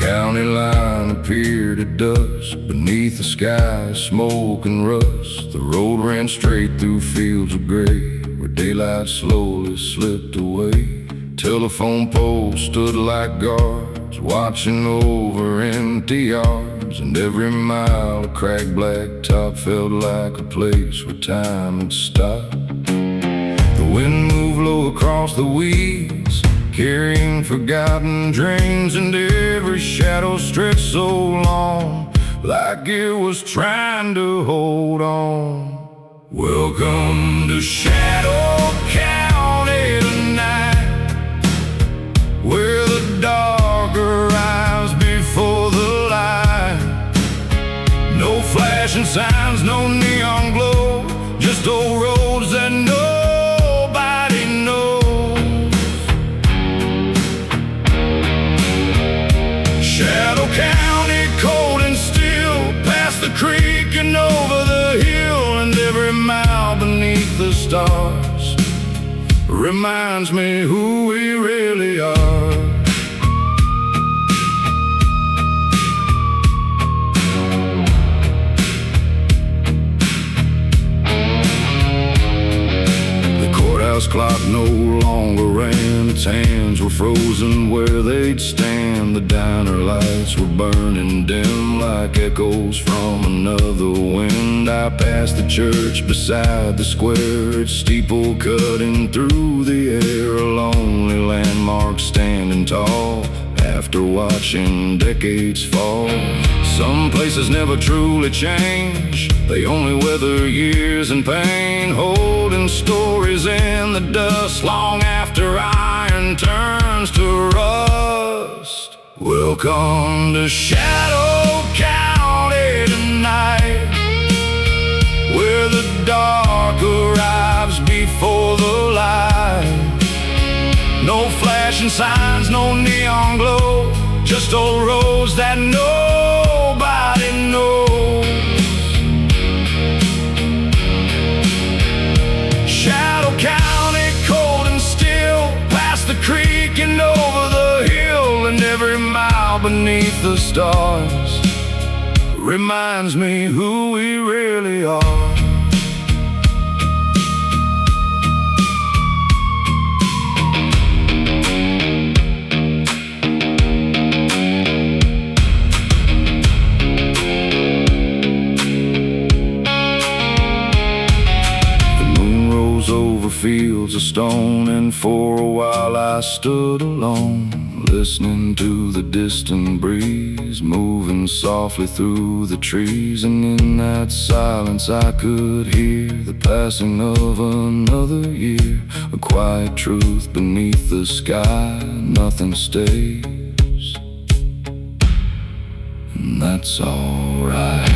county line appeared at dusk. Beneath the sky, smoke and rust. The road ran straight through fields of gray, where daylight slowly slipped away. Telephone poles stood like guards, watching over empty yards. And every mile of cracked blacktop felt like a place where time had stopped. The wind moved low across the weeds, carrying forgotten dreams, and every shadow stretched so long, like it was trying to hold on. Welcome to Shadow County tonight, where the dark arrives before the light. No flashing signs, no neon glow, just old roads that nobody knows. Shadow County, cold and still, past the creek and over the hill, and every mile beneath the stars reminds me who we really are. The courthouse clock no longer ran, its hands were frozen where they'd stand. The diner lights were burning dim like echoes from another wind. I passed the church beside the square, its steeple cutting through the air, a lonely landmark standing tall after watching decades fall. Some places never truly change, they only weather years and pain, holding stories in the dust long after iron turns to rust. Welcome to Shadow County tonight, where the dark arrives before the light. No flashing signs, no neon glow, just old roads that nobody knows. Shadow County, cold and still, past the creek and over the hill, and every mile beneath the stars reminds me who we really are. Over fields of stone, and for a while I stood alone, listening to the distant breeze moving softly through the trees. And in that silence I could hear the passing of another year, a quiet truth beneath the sky: nothing stays, and that's alright.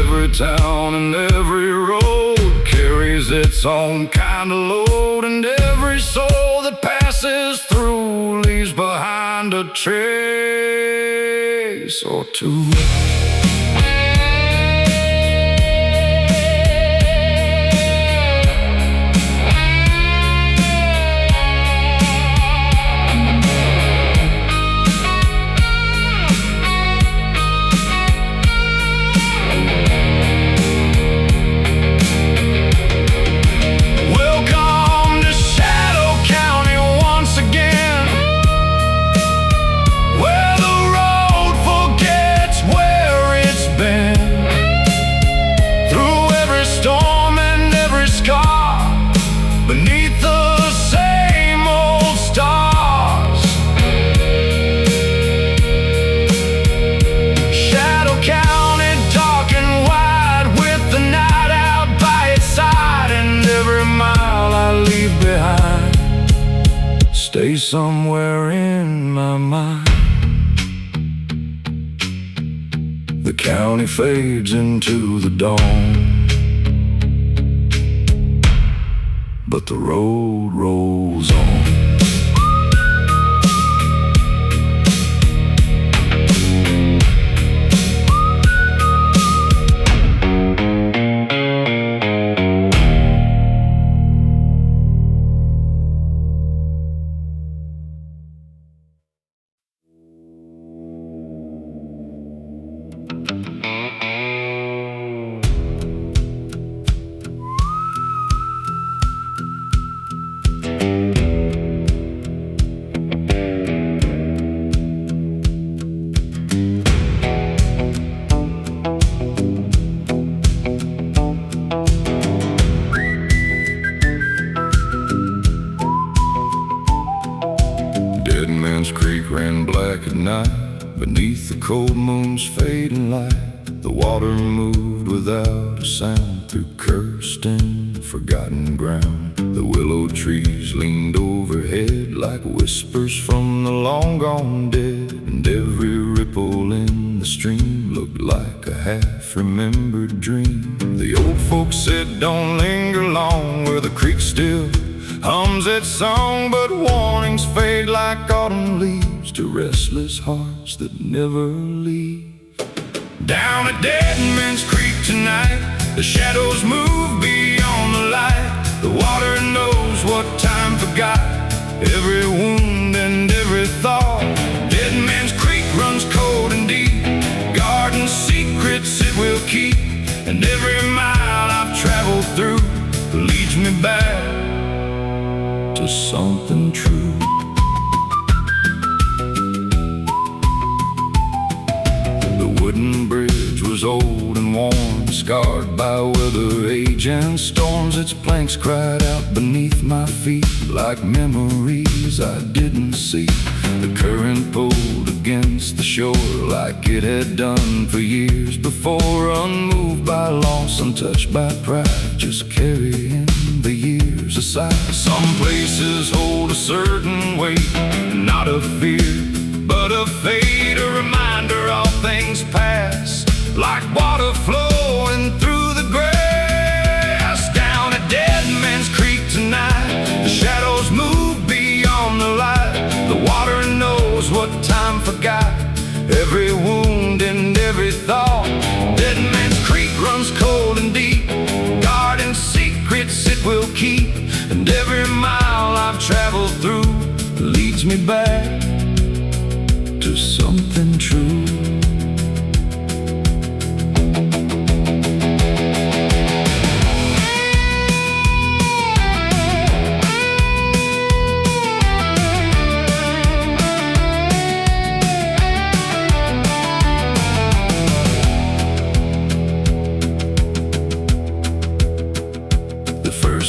Every town and every road carries its own kind of load, and every soul that passes through leaves behind a trace or two. Stay somewhere in my mind. The county fades into the dawn, but the road rolls on. Man's Creek ran black at night beneath the cold moon's fading light. The water moved without a sound through cursed and forgotten ground. The willow trees leaned overhead like whispers from the long gone dead, and every ripple in the stream looked like a half-remembered dream. The old folks said don't linger long where the creek still hums its song, but warnings fade like autumn leaves to restless hearts that never leave. Down at Dead Man's Creek tonight, the shadows move beyond the light. The water knows what time forgot, every wound and every thought. Dead Man's Creek runs cold and deep, guarding secrets it will keep. And every mile I've traveled through leads me back to something true. The wooden bridge was old and worn, scarred by weather, age and storms. Its planks cried out beneath my feet like memories I didn't see. The current pulled against the shore like it had done for years before, unmoved by loss, untouched by pride, just carrying the years aside. Some places hold a certain weight, not of fear, but of fate, a reminder all things pass, like water flowing through the grass. Down at Dead Man's Creek tonight, the shadows move beyond the light. The water knows what time forgot, every wound and every thought. Dead Man's Creek runs cold and deep, guarding secrets it will keep. And every mile I've traveled through leads me back to something true.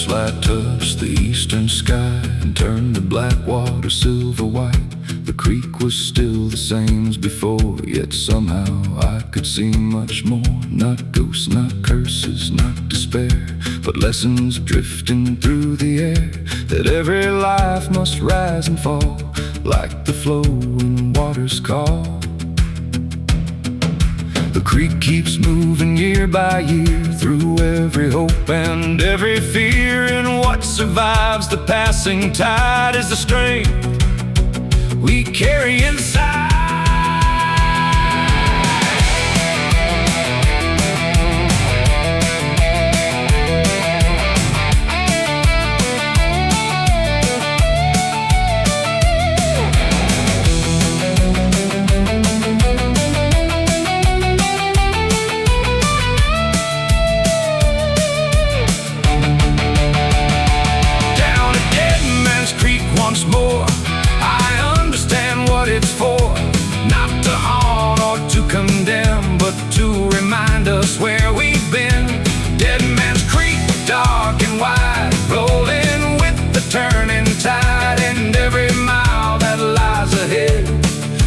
Light touched the eastern sky and turned the black water silver white. The creek was still the same as before, yet somehow I could see much more. Not ghosts, not curses, not despair, but lessons drifting through the air, that every life must rise and fall like the flowing waters call. The creek keeps moving year by year through every hope and every fear, and what survives the passing tide is the strength we carry inside. Once more, I understand what it's for, not to haunt or to condemn, but to remind us where we've been. Dead Man's Creek, dark and wide, rolling with the turning tide, and every mile that lies ahead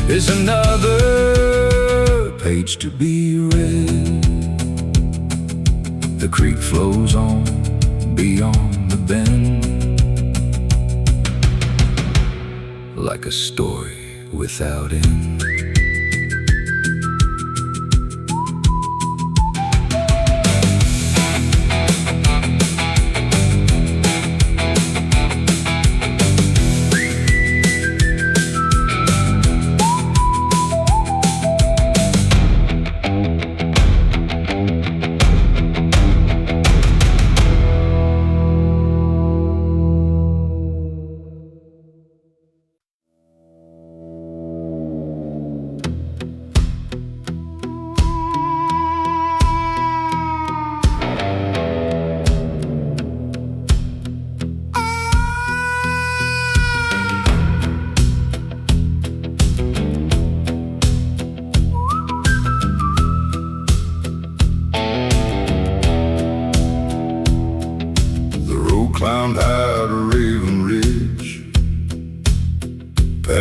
is another page to be read. The creek flows on beyond the bend, like a story without end.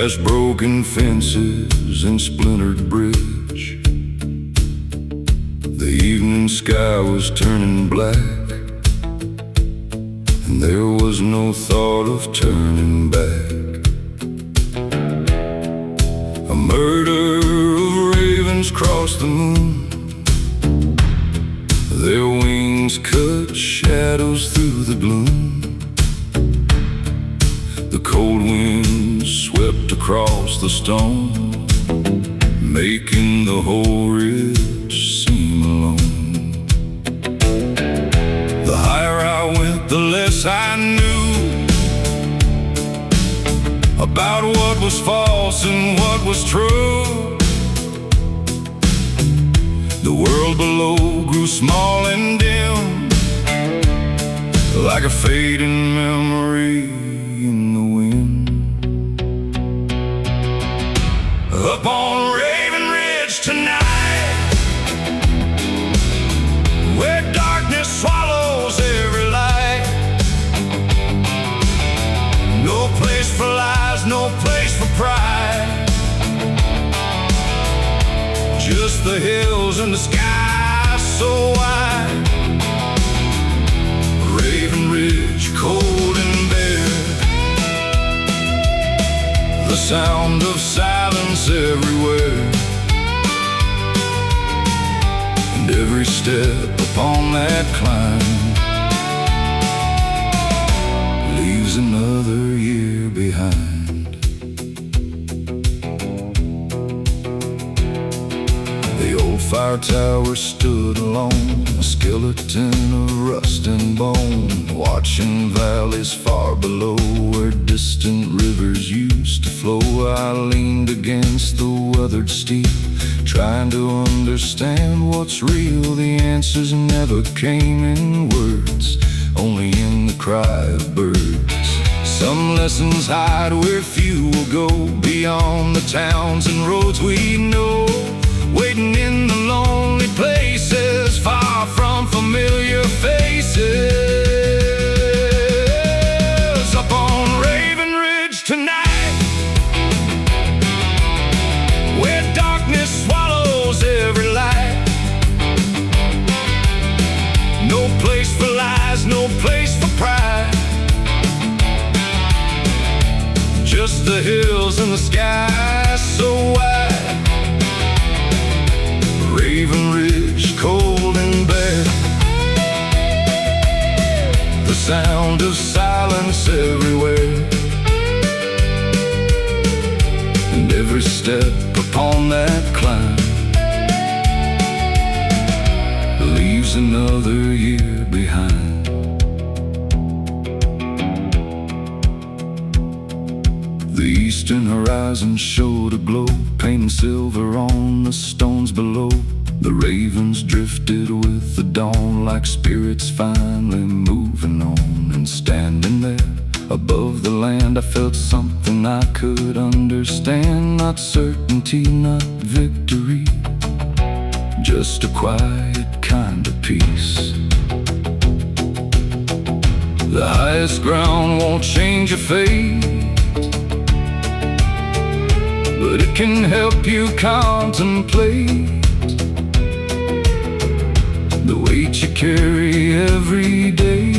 past broken fences and splintered bridge. The evening sky was turning black, and there was no thought of turning back. A murder of ravens crossed the moon. Their wings cut shadows through the gloom. The cold wind swept across the stone, making the whole ridge seem alone. The higher I went, the less I knew about what was false and what was true. The world below grew small and dim, like a fading memory in the wind. Up on Raven Ridge tonight, where darkness swallows every light. No place for lies, no place for pride. Just the hills and the sky so wide. Raven Ridge, cold and bare, the sound of silence everywhere. And every step upon that climb leaves another year behind. The old fire tower stood alone, a skeleton of rust and bone, watching valleys far below where distant rivers used to flow. I leaned against the weathered steel, trying to understand what's real. The answers never came in words, only in the cry of birds. Some lessons hide where few will go, beyond the towns and roads we know, waiting in the lonely places, far from familiar faces. Up on Raven Ridge tonight, where darkness swallows every light. No place for lies, no place for pride. Just the hills and the sky so wide. Raven Ridge, cold and bare, the sound of silence everywhere. And every step upon that climb leaves another year behind. The eastern horizon showed a glow, painting silver on the stones below. The ravens drifted with the dawn, like spirits finally moving on. And standing there above the land, I felt something I could understand. Not certainty, not victory, just a quiet kind of peace. The highest ground won't change your fate, but it can help you contemplate the weight you carry every day,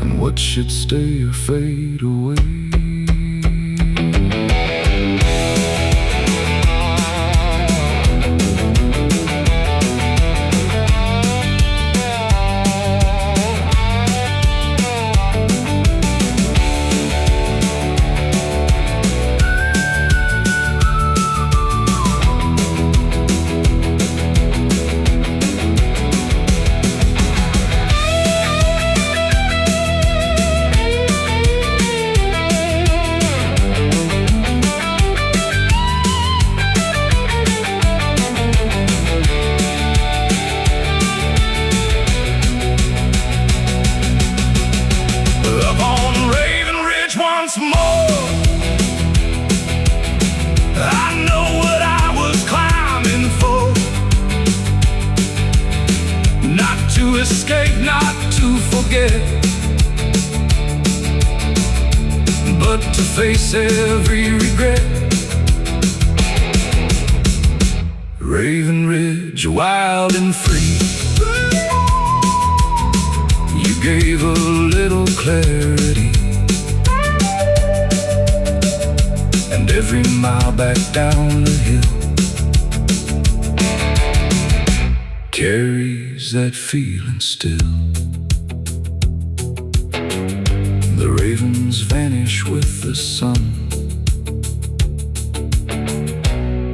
and what should stay or fade away. Once more, I know what I was climbing for. Not to escape, not to forget, but face every regret. Raven Ridge, wild and free, you gave a little clarity, and every mile back down the hill carries that feeling still. The ravens vanish with the sun,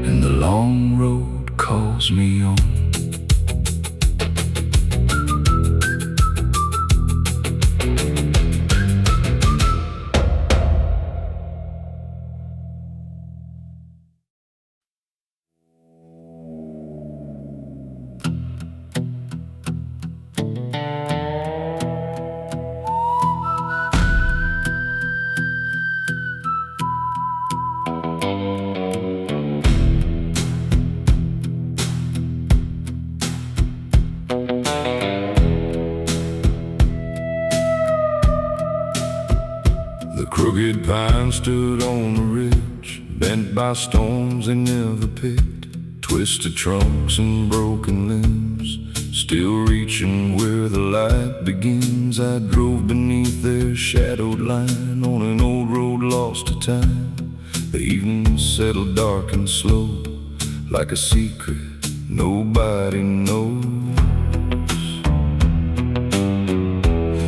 and the long road calls me on. The crooked pine stood on the ridge, bent by storms they never picked, twisted trunks and broken limbs, still reaching where the light begins. I drove beneath their shadowed line on an old road lost to time. The evening settled dark and slow, like a secret nobody knows.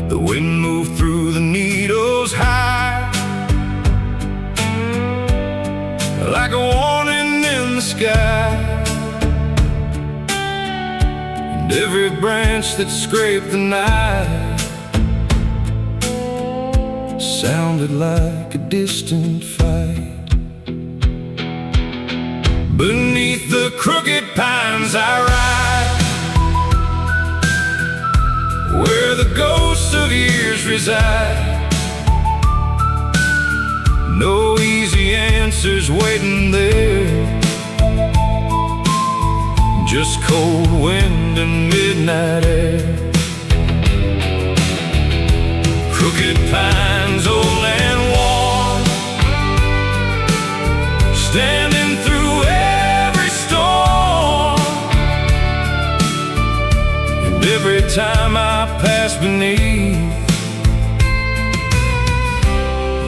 The wind moved through the needles high, like a warning in the sky, and every branch that scraped the night sounded like a distant fight. Beneath the crooked pines I ride, where the ghosts of years reside. No easy answers waiting there, just cold wind and midnight air. Crooked pines, old and worn, standing through every storm, and every time I pass beneath,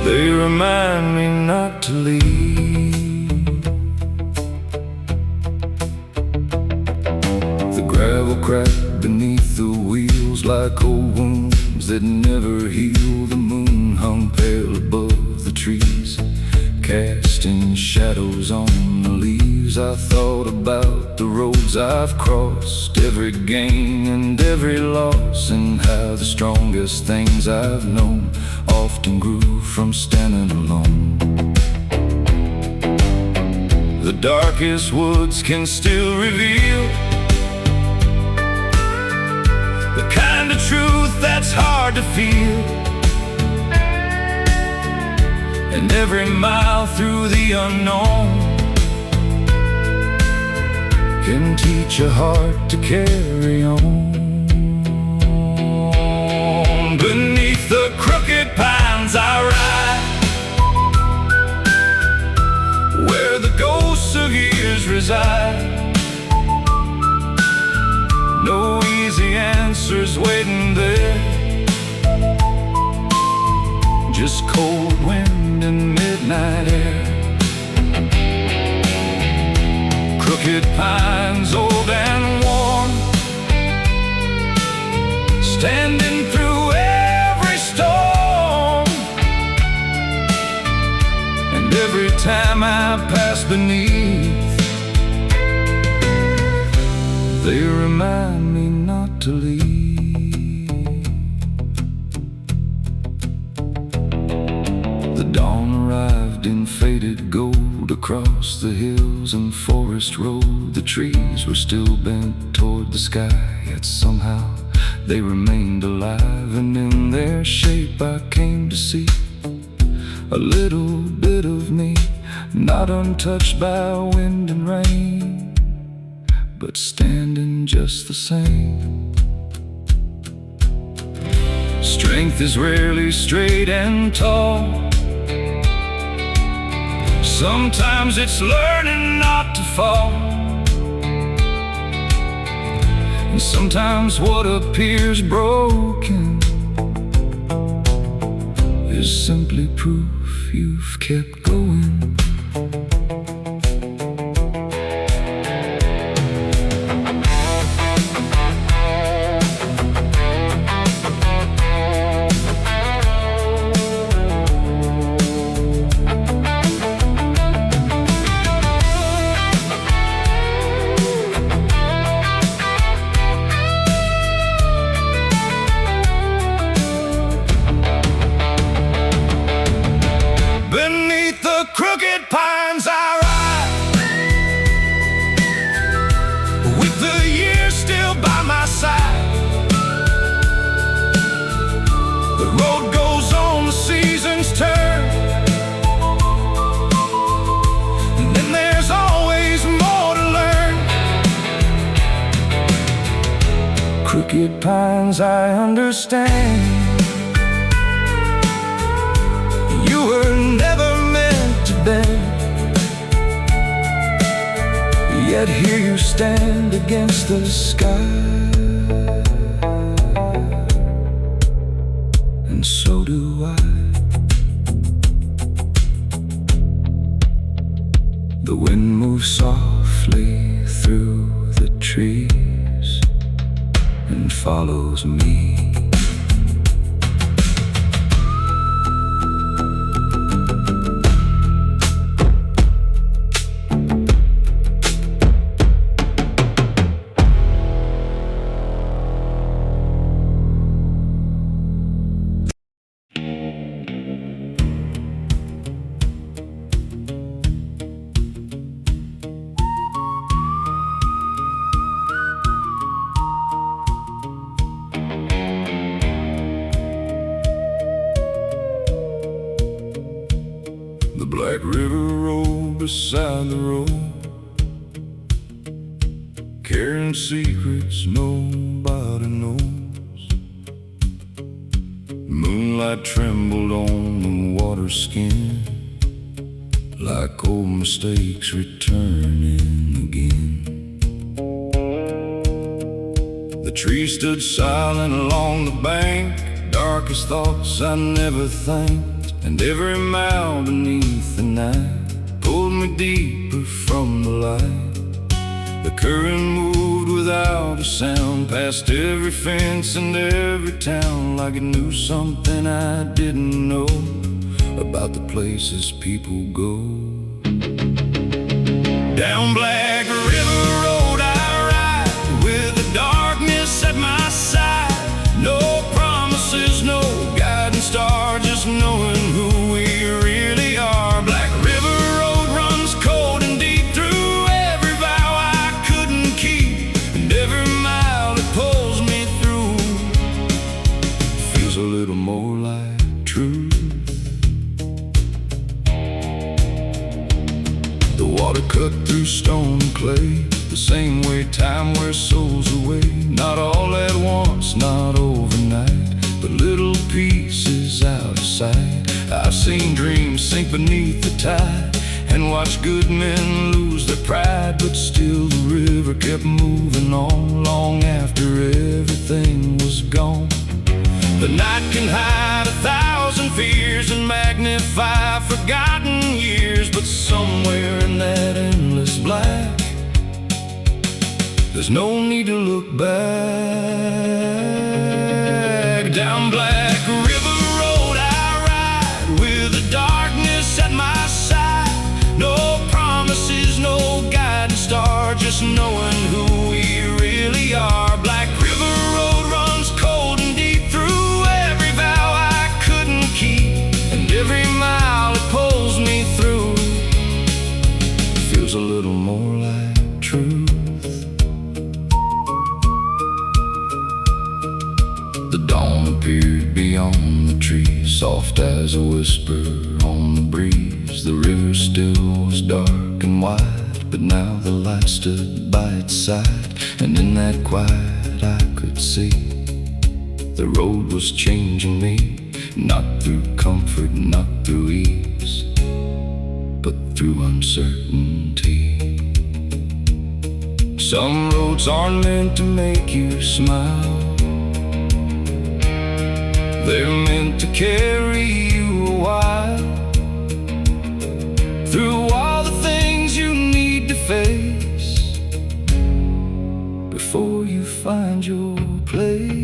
they remind me not to leave. The gravel cracked beneath the wheels like old wounds that never heal. The moon hung pale above the trees, casting shadows on the leaves. I thought about the roads I've crossed, every gain and every loss, and how the strongest things I've known often grew from standing alone. The darkest woods can still reveal the kind of truth that's hard to feel, and every mile through the unknown can teach a heart to carry on. Beneath the crooked pines I ride, where the ghosts of years reside. No easy answers waiting there, just cold wind and midnight air. Crooked pines, old and worn, standing through every storm, and every time I pass beneath, they remind me not to leave. The dawn arrived in faded gold across the hills and forest road. The trees were still bent toward the sky, yet somehow they remained alive. And in their shape I came to see a little bit of me, not untouched by wind and rain, but standing just the same. Strength is rarely straight and tall, Sometimes it's learning not to fall, and sometimes what appears broken is simply proof you've kept going. Crooked pines I ride, with the years still by my side. The road goes on, the seasons turn, and then there's always more to learn. Crooked pines, I understand. You were never bend, yet here you stand against the sky, and so do I. The wind moves softly through the trees and follows me. The Black River road beside the road, carrying secrets nobody knows. Moonlight trembled on the water skin, like old mistakes returning again. The trees stood silent along the bank, darkest thoughts I never thanked. And every mile beneath the night pulled me deeper from the light. The current moved without a sound, past every fence and every town, like it knew something I didn't know about the places people go. Down Black River Road I ride, with the darkness at my side. No promises, no guiding star, just knowing who we really are. Black River Road runs cold and deep through every vow I couldn't keep, and every mile it pulls me through feels a little more like truth. The water cut through stone and clay, the same way time wears souls away. Not all at once, not overnight, but little pieces out of sight. I've seen dreams sink beneath the tide, and watched good men lose their pride, but still the river kept moving on, long after everything was gone. The night can hide 1,000 fears and magnify forgotten years, but somewhere in that endless black, there's no need to look back. Down Black River Road I ride, with the darkness at my side. No promises, no guiding star, just knowing who we really are. Black River Road runs cold and deep through every vow I couldn't keep, and every mile it pulls me through feels a little more like truth. The dawn appeared beyond the trees, soft as a whisper on the breeze. The river still was dark and wide, but now the light stood by its side, and in that quiet I could see the road was changing me, not through comfort, not through ease, but through uncertainty. Some roads aren't meant to make you smile. They're meant to carry you a while through all the things you need to face before you find your place.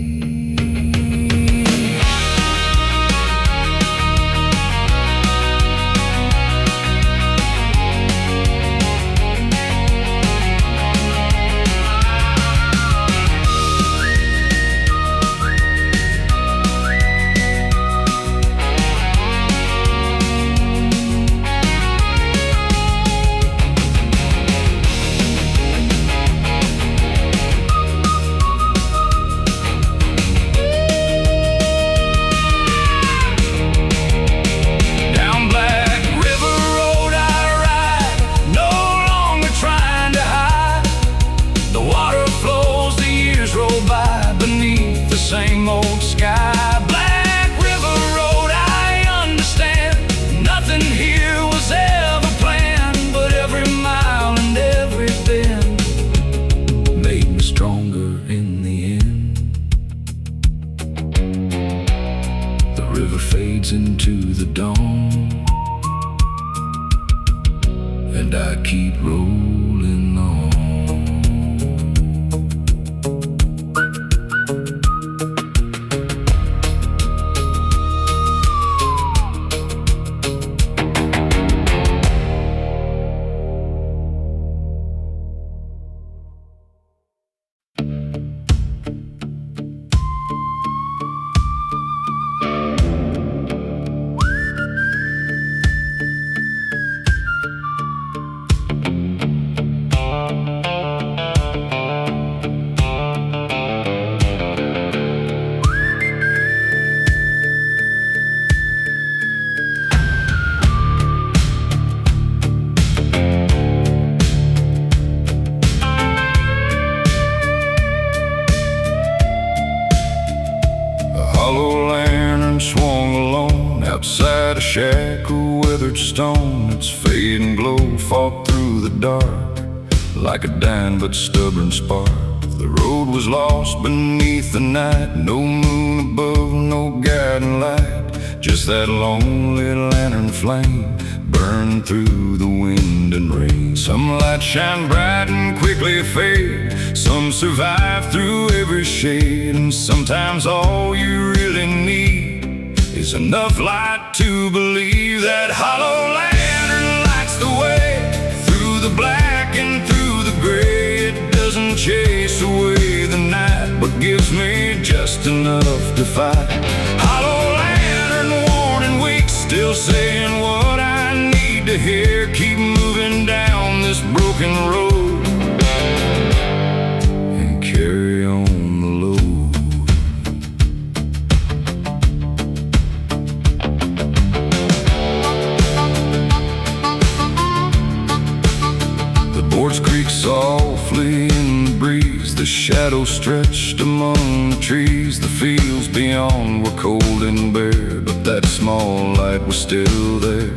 Same old sky, Black River Road, I understand. Nothing here was ever planned, but every mile and every bend made me stronger in the end. The river fades into the dawn, and I keep rolling on. Outside a shack of weathered stone, its fading glow fought through the dark like a dying but stubborn spark. The road was lost beneath the night, no moon above, no guiding light, just that lonely lantern flame burning through the wind and rain. Some lights shine bright and quickly fade, some survive through every shade, and sometimes all you really need is enough light to believe that hollow lantern lights the way through the black and through the gray. It doesn't chase away the night, but gives me just enough to fight. Hollow lantern warning weak, still saying what I need to hear. Keep moving down this broken road and carry on the load. Boards creak softly in the breeze, the shadows stretched among the trees. The fields beyond were cold and bare, but that small light was still there.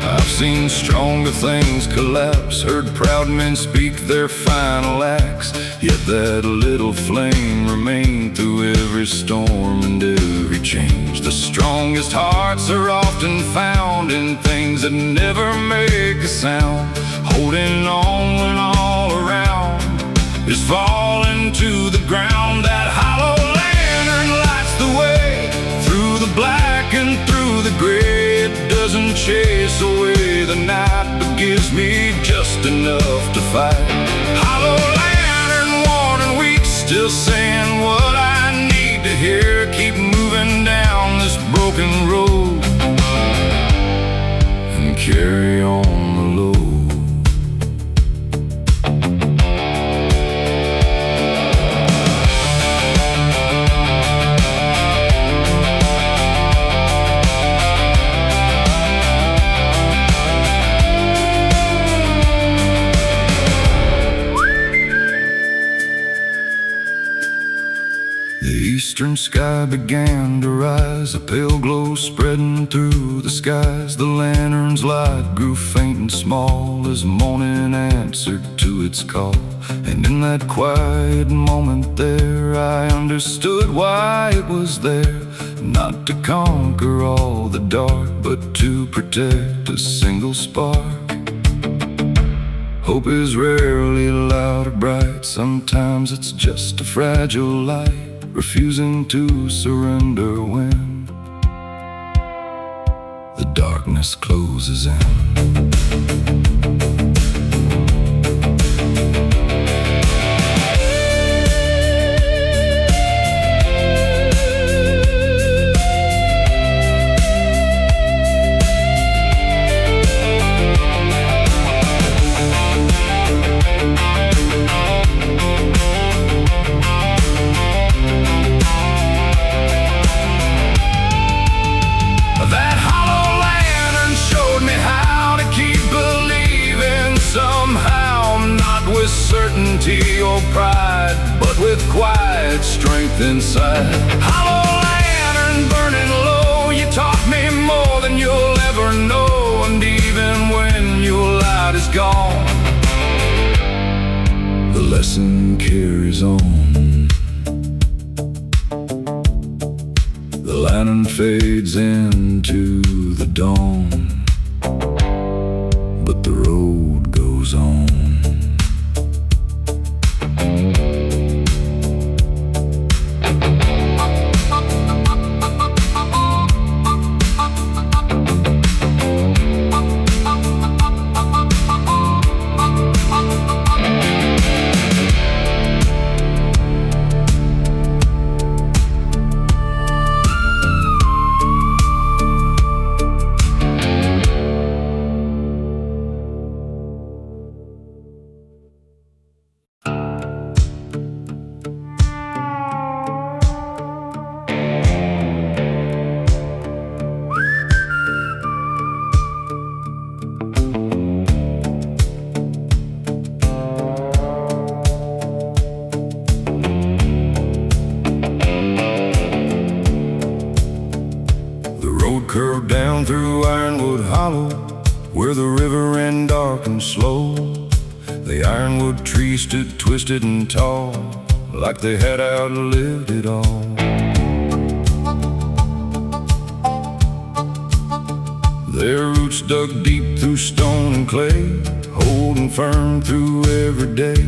I've seen stronger things collapse, heard proud men speak their final acts, yet that little flame remained through every storm and every change. The strongest hearts are often found in things that never make a sound, holding on when all around is falling to the ground. That hollow lantern lights the way through the black and through the gray. It doesn't chase away the night, but gives me just enough to fight. Hollow lantern warning weak, still saying what I need to hear. Keep moving down this broken road and carry on the load. eastern sky began to rise, a pale glow spreading through the skies. The lantern's light grew faint and small as morning answered to its call. And in that quiet moment there, I understood why it was there. Not to conquer all the dark, but to protect a single spark. Hope is rarely loud or bright. Sometimes it's just a fragile light, refusing to surrender when the darkness closes in. Certainty or pride, but with quiet strength inside. Hollow lantern burning low, you taught me more than you'll ever know. And even when your light is gone, the lesson carries on. The lantern fades into the dawn, but the road goes on. Curved down through Ironwood Hollow, where the river ran dark and slow. The ironwood trees stood twisted and tall, like they had outlived it all. Their roots dug deep through stone and clay, holding firm through every day.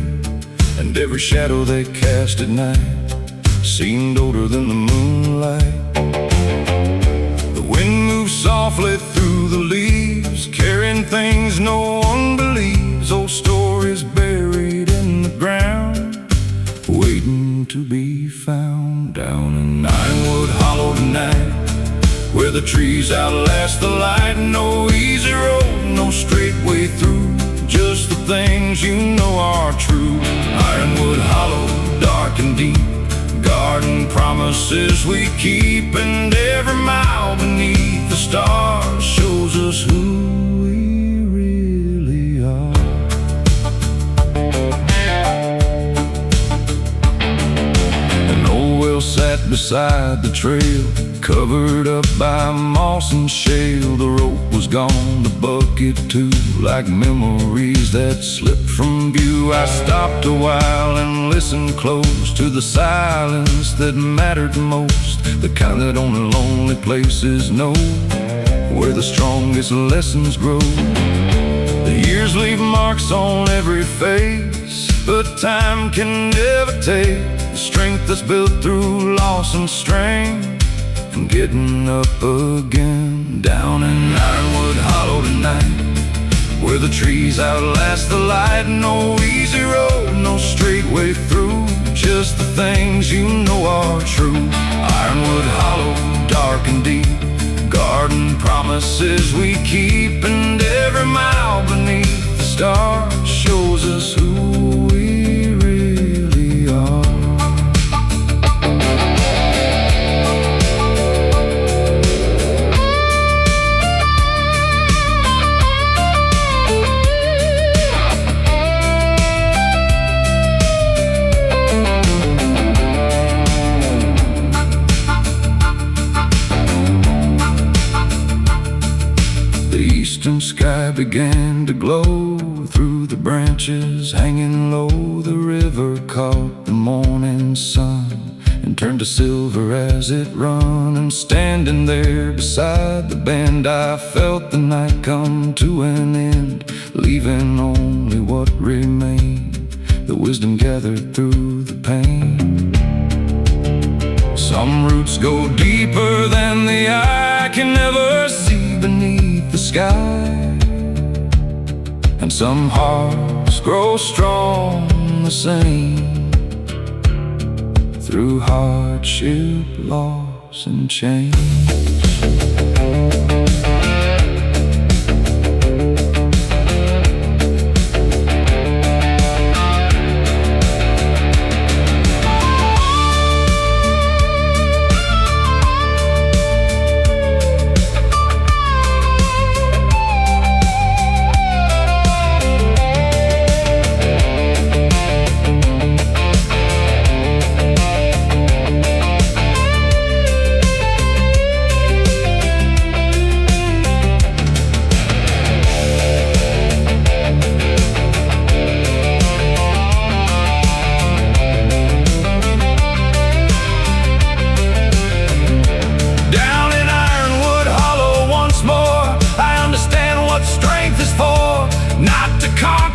And every shadow they cast at night seemed older than the moonlight. Softly through the leaves, carrying things no one believes. Old stories buried in the ground, waiting to be found. Down in Ironwood Hollow tonight, where the trees outlast the light. No easy road, no straight way through, just the things you know are true. Ironwood Hollow, dark and deep, garden promises we keep. And every mile beneath the stars shows us who we really are. An old well sat beside the trail, covered up by moss and shale. The rope was gone, the bucket too, like memories that slipped from view. I stopped a while and listened close to the silence that mattered most, the kind that only lonely places know, where the strongest lessons grow. The years leave marks on every face, but time can never take the strength that's built through loss and strain, and getting up again. Down in Ironwood Hollow tonight, where the trees outlast the light. No easy road, no straight way through, just the things you know are true. Ironwood Hollow, dark and deep, garden promises we keep. And every mile beneath the stars shows us who we really are. eastern sky began to glow. Through the branches hanging low, the river caught the morning sun and turned to silver as it run. And standing there beside the band, I felt the night come to an end, leaving only what remained, the wisdom gathered through the pain. Some roots go deeper than the eye can never see beneath the sky, and some hearts grow strong the same through hardship, loss, and change.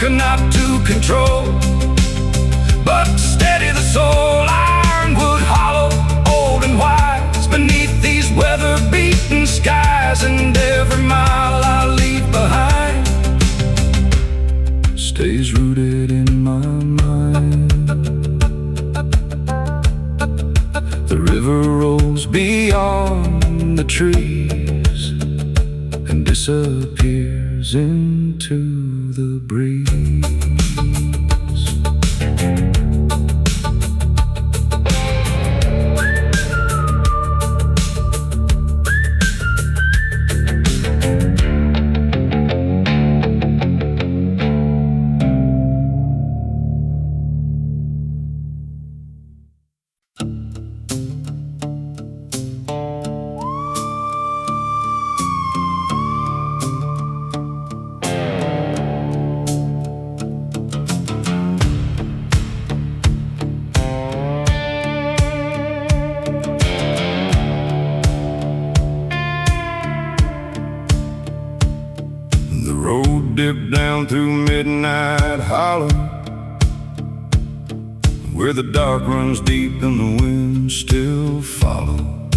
Not to control, but to steady the soul. Ironwood hollow, old and wise, beneath these weather-beaten skies. And every mile I leave behind stays rooted in my mind. The river rolls beyond the trees and disappears into the breeze. Dip down through Midnight Hollow, where the dark runs deep and the winds still follow.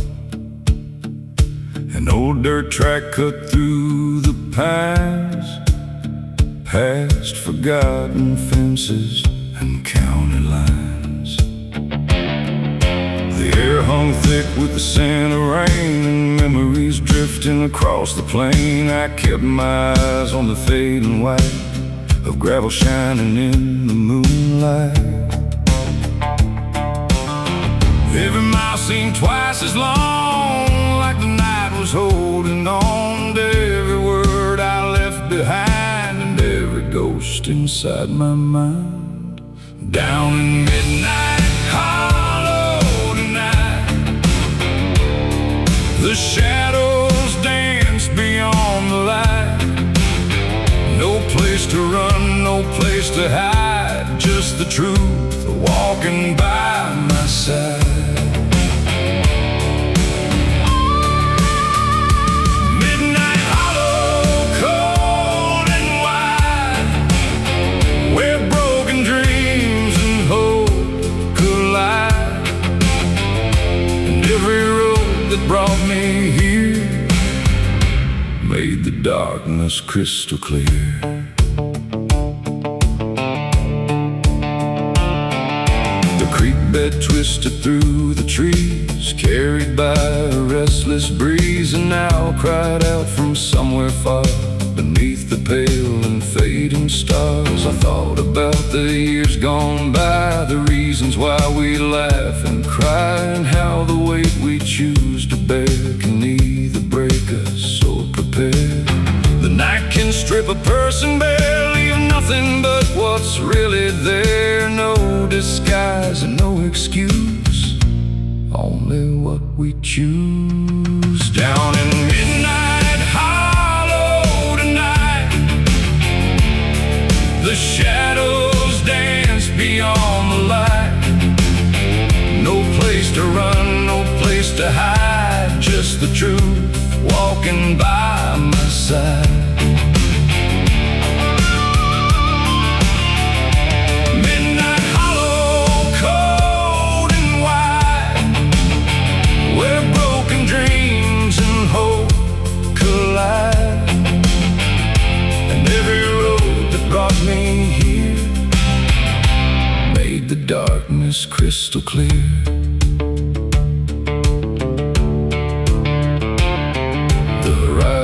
An old dirt track cut through the pines, past forgotten fences and county lines. The air hung thick with the scent of rain, and memories drifting across the plain. I kept my eyes on the fading white of gravel shining in the moonlight. Every mile seemed twice as long, like the night was holding on to every word I left behind and every ghost inside my mind. Down in Midnight Hollow tonight, the shadows dance beyond the light. No place to run, no place to hide, just the truth walking by my side. Midnight Hollow, cold and wide, where broken dreams and hope collide. And every road that brought me here made the darkness crystal clear. The creek bed twisted through the trees, carried by a restless breeze, and now cried out from somewhere far beneath the pale and fading stars. I thought about the years gone by, the reasons why we laugh and cry, and how the weight we choose to bear can either break us or prepare. The night can strip a person bare, leave nothing but what's really there. No disguise and no excuse, only what we choose. Down in Midnight Hollow walking by my side. Midnight hollow, cold and wide, where broken dreams and hope collide. And every road that brought me here made the darkness crystal clear.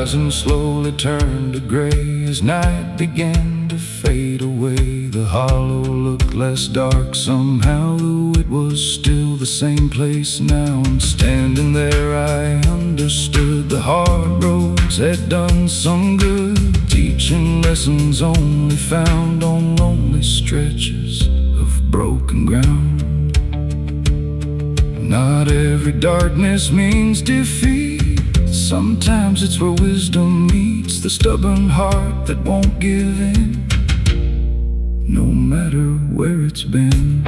And slowly turned to gray as night began to fade away. The hollow looked less dark somehow, though it was still the same place now. And standing there I understood the hard roads had done some good, teaching lessons only found on lonely stretches of broken ground. Not every darkness means defeat. Sometimes it's where wisdom meets the stubborn heart that won't give in, no matter where it's been.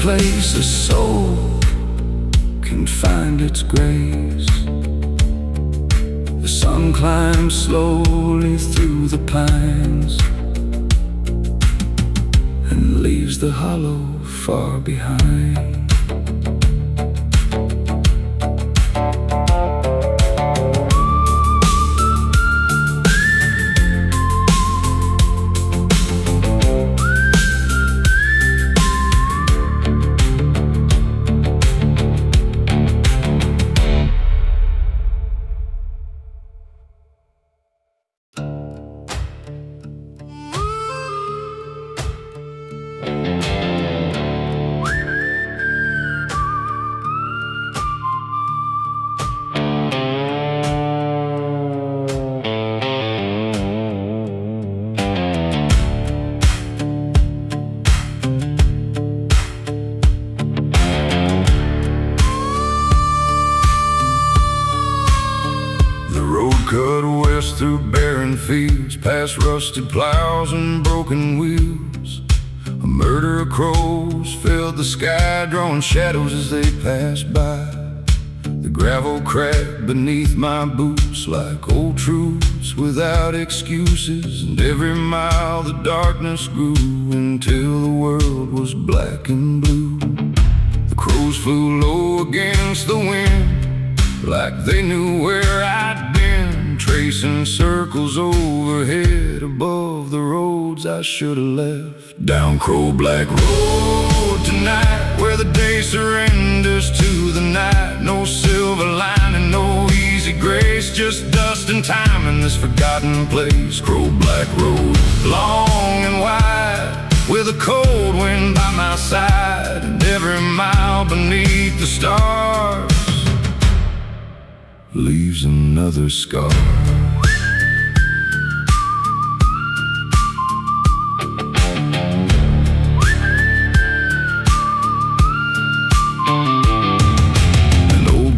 Place a soul can find its grace. The sun climbs slowly through the pines and leaves the hollow far behind. Cut west through barren fields, past rusted plows and broken wheels. A murder of crows filled the sky, drawing shadows as they passed by. The gravel cracked beneath my boots like old truths without excuses. And every mile the darkness grew until the world was black and blue. The crows flew low against the wind like they knew where I'd been, tracing circles overhead above the roads I should have left. Down Crow Black Road tonight, where the day surrenders to the night. No silver lining, no easy grace, just dust and time in this forgotten place. Crow Black Road, long and wide, with a cold wind by my side. And every mile beneath the stars leaves another scar.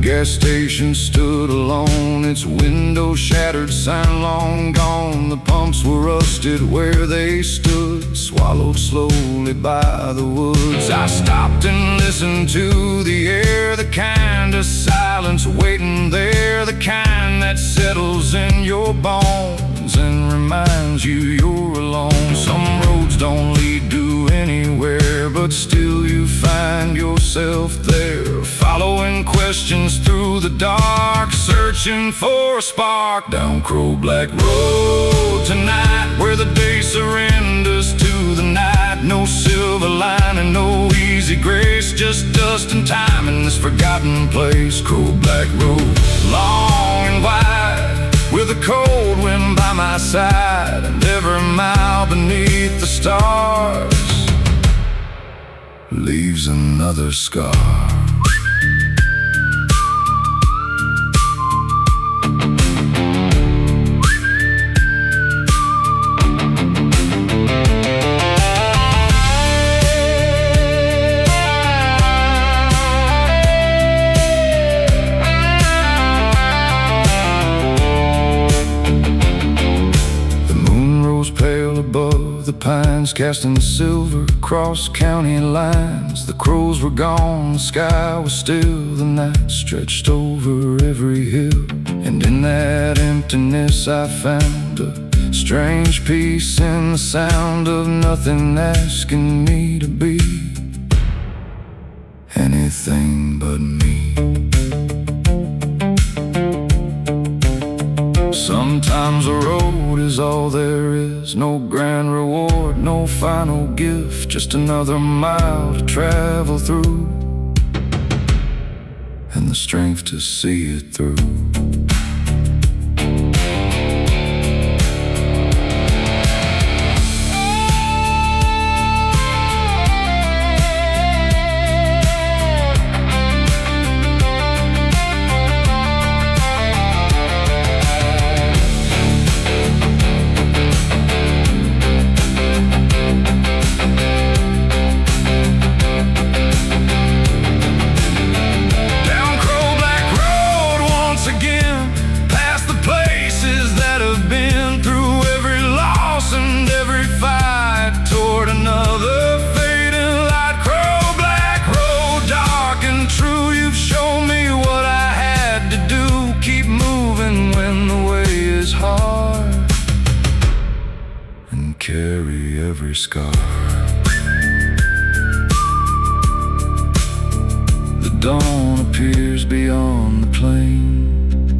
Gas station stood alone, its window shattered, sign long gone. The pumps were rusted where they stood, swallowed slowly by the woods. I stopped and listened to the air, the kind of silence waiting there, the kind that settles in your bones and reminds you you're alone. Some roads don't lead to anywhere, but still you find yourself there, following questions through the dark, searching for a spark. Down Crow Black Road tonight, where the day surrenders to the night. night, no silver lining, no easy grace, just dust and time in this forgotten place. Cold black road, long and wide, with a cold wind by my side, and every mile beneath the stars leaves another scar. The pines casting silver across county lines. The crows were gone, the sky was still. The night stretched over every hill, and in that emptiness I found a strange peace in the sound of nothing asking me to be anything but me. Sometimes a road is all there is, no grand reward, no final gift, just another mile to travel through, and the strength to see it through. Carry every scar. The dawn appears beyond the plain,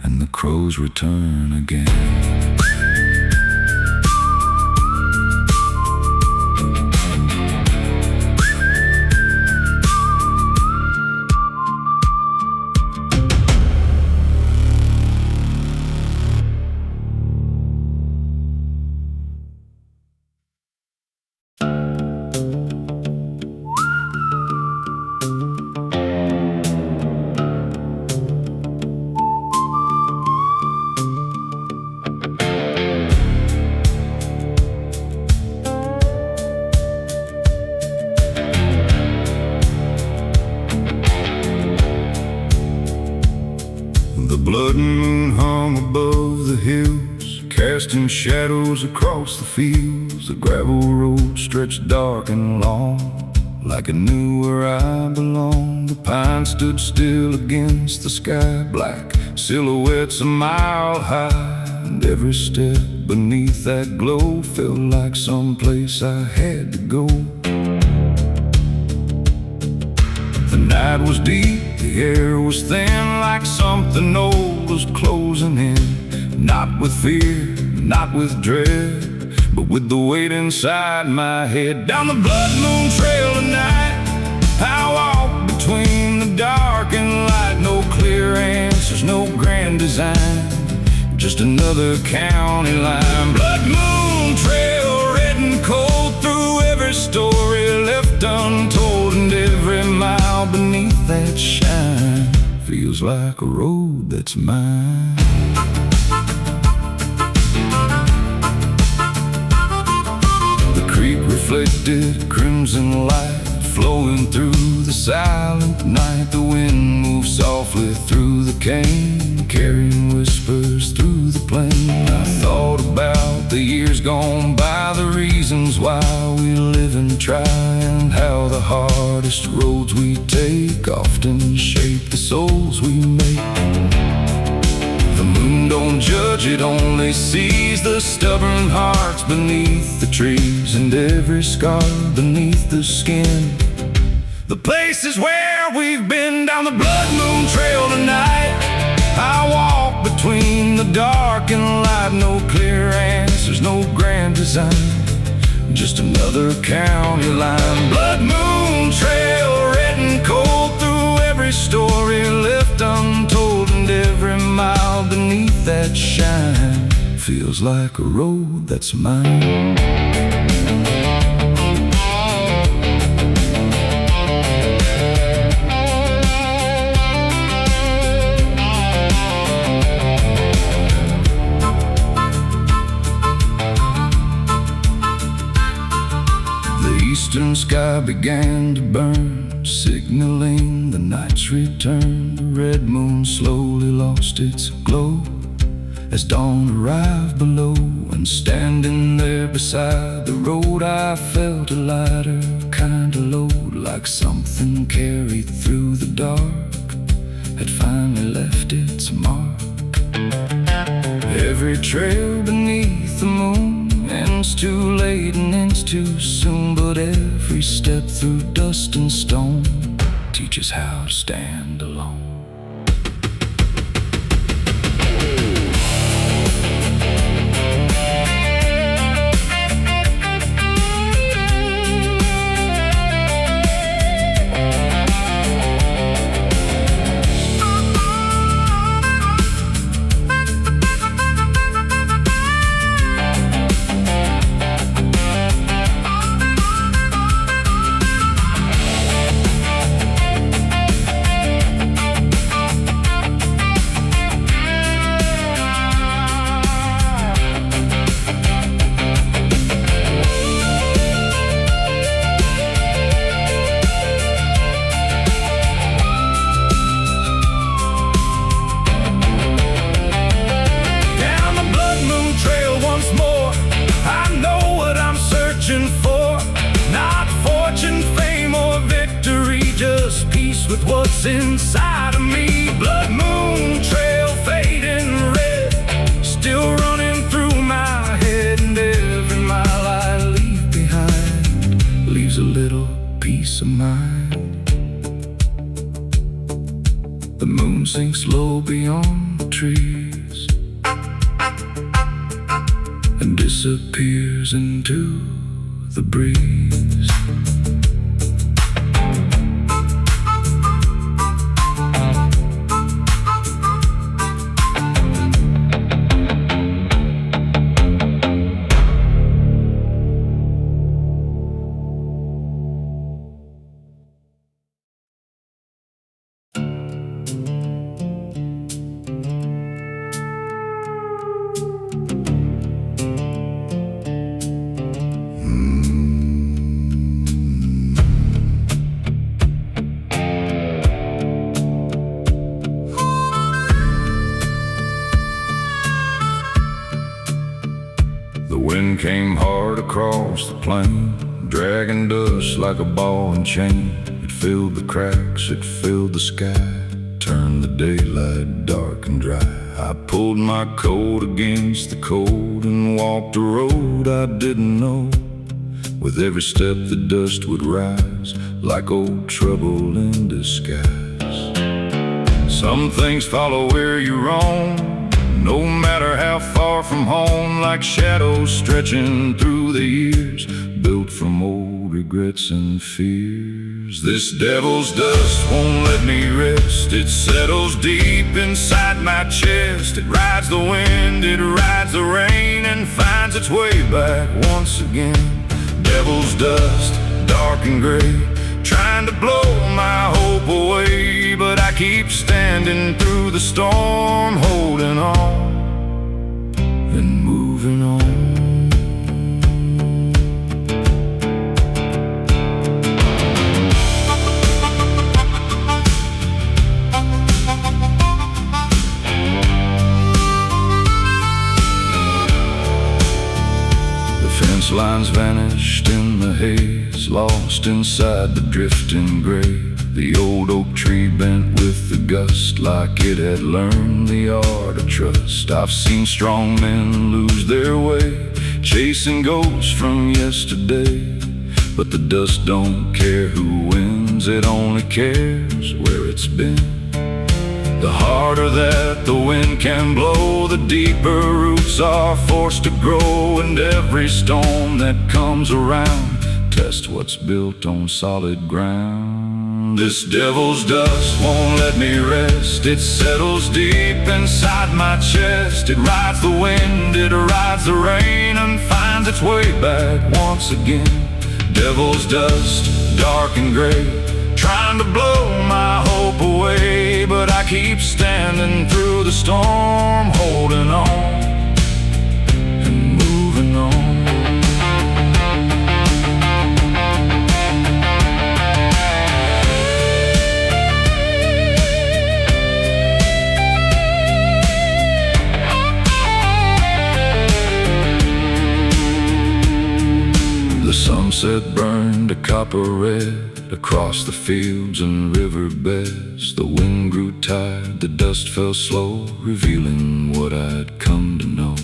and the crows return again. The blood moon hung above the hills, casting shadows across the fields. The gravel road stretched dark and long, like I knew where I belonged. The pine stood still against the sky, black silhouettes a mile high, and every step beneath that glow felt like some place I had to go. The night was deep, the air was thin, like something old was closing in. Not with fear, not with dread, but with the weight inside my head. Down the blood moon trail tonight, I walk between the dark and light. No clear answers, no grand design, just another county line. Blood moon trail, red and cold, through every story left untold, and every mile beneath that shine feels like a road that's mine. The creek reflected crimson light flowing through the silent night. The wind moved softly through the cane, carrying whispers through the plain. I thought about the years gone by, the reasons why we live and try, and how the hardest roads we take often shape the souls we make. The moon don't judge, it only sees the stubborn hearts beneath the trees, and every scar beneath the skin. The places where we've been. Down the blood moon trail tonight, I walk between the dark and light. No clear answers, no grand design, just another county line. Blood moon trail, red and cold, through every story left untold, and every mile beneath that shine feels like a road that's mine. The eastern sky began to burn, signaling the night's return. The red moon slowly lost its glow as dawn arrived below, and standing there beside the road I felt a lighter kind of load, like something carried through the dark had finally left its mark. Every trail beneath the moon ends too late and ends too soon, but every step through dust and stone teaches how to stand alone. With what's inside of me. Blood moon trail fading red, still running through my head, and every mile I leave behind leaves a little peace of mind. The moon sinks low beyond the trees and disappears into the breeze. The wind came hard across the plain, dragging dust like a ball and chain. It filled the cracks, it filled the sky, turned the daylight dark and dry. I pulled my coat against the cold and walked a road I didn't know. With every step the dust would rise, like old trouble in disguise. Some things follow where you roam, no matter how far from home, like shadows stretching through the years, built from old regrets and fears. This devil's dust won't let me rest, it settles deep inside my chest. It rides the wind, it rides the rain, and finds its way back once again. Devil's dust, dark and gray, trying to blow my hope away, but I keep standing through the storm, holding on and moving on. The fence lines vanished in the haze, lost inside the drifting gray. The old oak tree bent with the gust, like it had learned the art of trust. I've seen strong men lose their way, chasing ghosts from yesterday. But the dust don't care who wins, it only cares where it's been. The harder that the wind can blow, the deeper roots are forced to grow. And every storm that comes around tests what's built on solid ground. This devil's dust won't let me rest. It settles deep inside my chest. It rides the wind, it rides the rain, and finds its way back once again. Devil's dust, dark and gray, trying to blow my hope away. But I keep standing through the storm, holding on and moving on. The sunset burned a copper red across the fields and riverbeds. The wind grew tired, the dust fell slow, revealing what I'd come to know.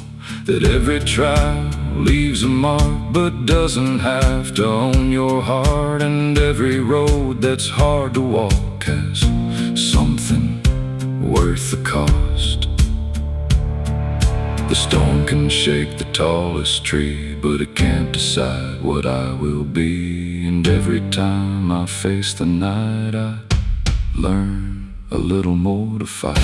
That every trial leaves a mark, but doesn't have to own your heart. And every road that's hard to walk has something worth the cost. The storm can shake the tallest tree, but it can't decide what I will be. And every time I face the night, I learn a little more to fight.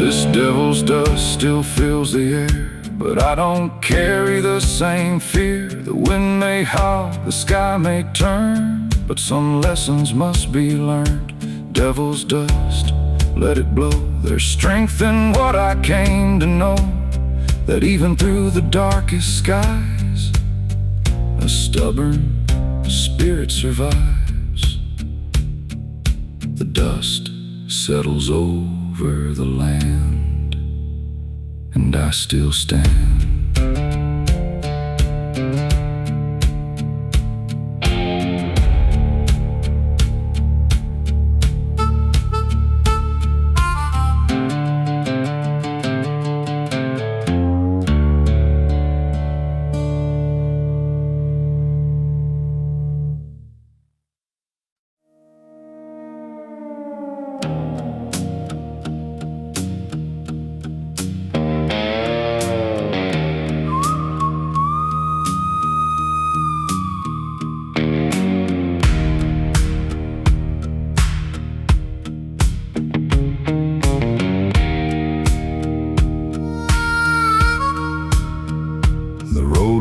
This devil's dust still fills the air, but I don't carry the same fear. The wind may howl, the sky may turn, but some lessons must be learned. Devil's dust, let it blow. There's strength in what I came to know, that even through the darkest skies, a stubborn spirit survives. The dust settles over the land, and I still stand.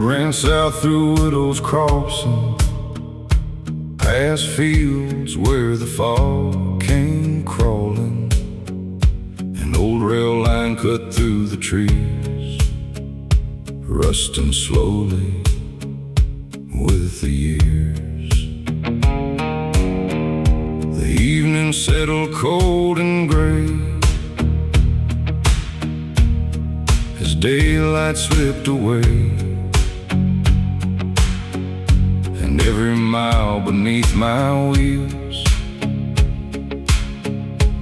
Ran south through Widow's Crossing, past fields where the fog came crawling. An old rail line cut through the trees, rusting slowly with the years. The evening settled cold and gray as daylight slipped away. And every mile beneath my wheels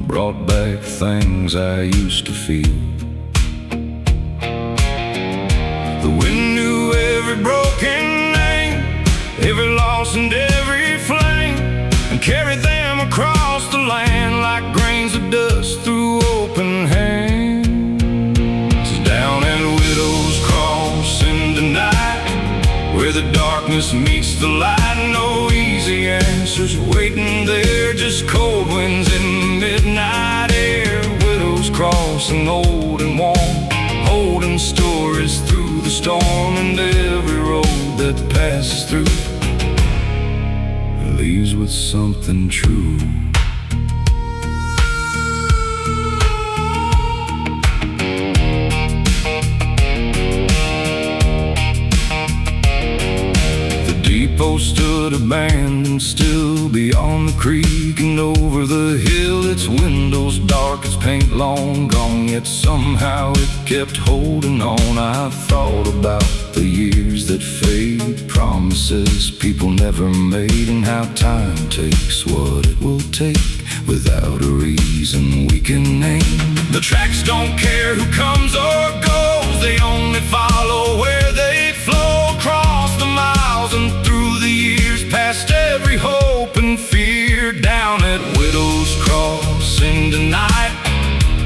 brought back things I used to feel. The wind knew every broken name, every loss and every flame, and carried them across the land like grains of dust through open hands. Down at Widow's Crossing tonight, where the darkness meets the light, no easy answers waiting there, just cold winds in the midnight air. Widow's Crossing, old and warm, holding stories through the storm. And every road that passes through leaves with something true. Depot stood stood abandoned still beyond the creek and over the hill. Its windows dark as paint, long gone, yet somehow it kept holding on. I thought about the years that fade, promises people never made, and how time takes what it will take without a reason we can name. The tracks don't care who comes or goes, they only follow where they flow. Across the miles and through the years, past every hope and fear, down at Widow's Crossing tonight,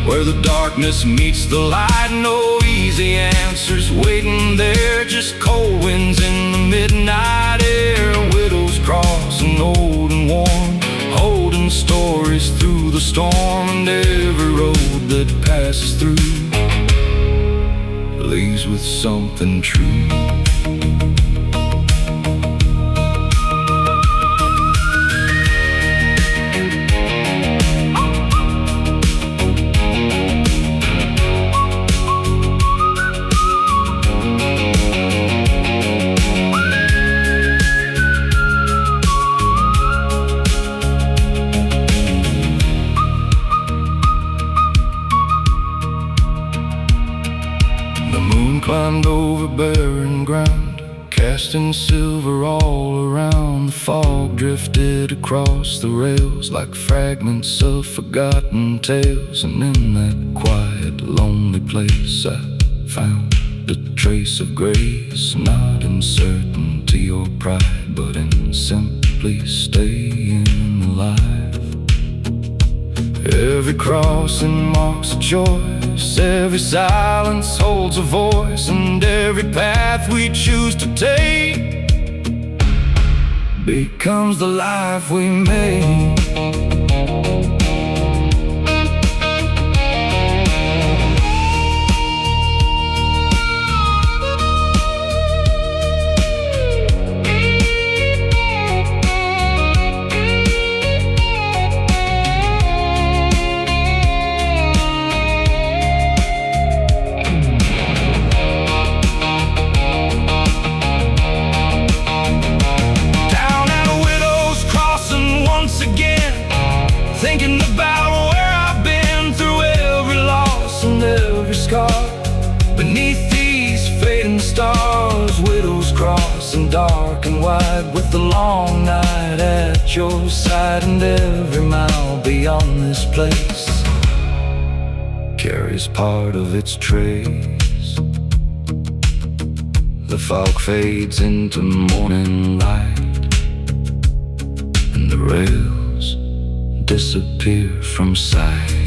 where the darkness meets the light. No easy answers waiting there, just cold winds in the midnight air. Widow's Crossing, old and warm, holding stories through the storm, and every road that passes through leaves with something true. Climbed over barren ground, casting silver all around. The fog drifted across the rails like fragments of forgotten tales, and in that quiet, lonely place I found a trace of grace, not in certainty or pride, but in simply staying alive. Every crossing marks a choice, every silence holds a voice, and every path we choose to take becomes the life we make. Thinking about where I've been through every loss and every scar, beneath these fading stars. Widow's Crossing, dark and wide, with the long night at your side, and every mile beyond this place carries part of its trace. The fog fades into morning light, and the rails disappear from sight.